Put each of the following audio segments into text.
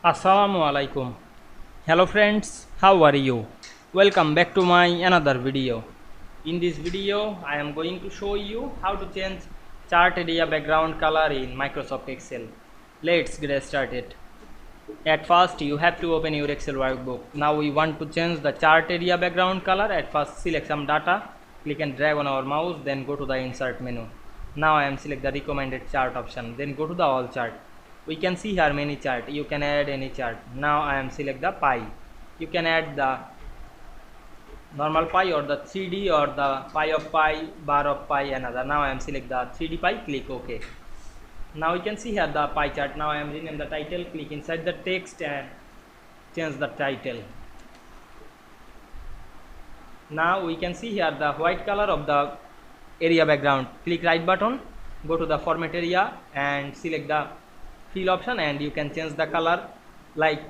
Assalamu Walaikum. Hello friends, how are you? Welcome back to my another video. In this video, I am going to show you how to change chart area background color in Microsoft Excel. Let's get started. At first, you have to open your Excel workbook. Now we want to change the chart area background color. At first, select some data, click and drag on our mouse, then go to the insert menu. Now I am select the recommended chart option, then go to the all chart. We can see here many chart. You can add any chart. Now I am select the pie. You can add the normal pie or the 3D or the pie of pie, bar of pie, another. Now I am select the 3D pie, click OK. Now you can see here the pie chart. Now I am rename the title, click inside the text and change the title. Now we can see here the white color of the area background. Click right button, go to the format area and select the fill option, and you can change the color like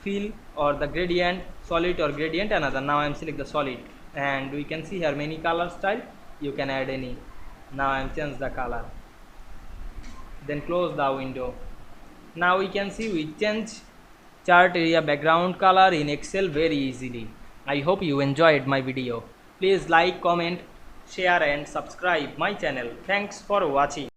fill or the gradient, solid or gradient, another. Now I am select the solid, and we can see here many color style. You can add any. Now I am change the color, then close the window. Now we can see we change chart area background color in Excel very easily. I hope you enjoyed my video. Please like, comment, share and subscribe my channel. Thanks for watching.